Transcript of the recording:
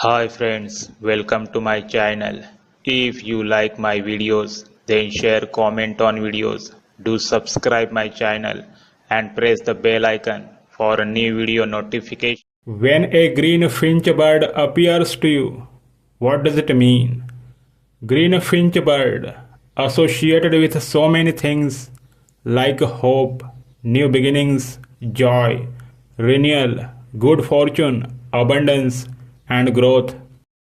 Hi friends, welcome to my channel. If you like my videos, then share, comment on videos. Do subscribe my channel and press the bell icon for a new video notification. When a greenfinch bird appears to you, what does it mean? Greenfinch bird associated with so many things like hope, new beginnings, joy, renewal, good fortune, abundance, and growth.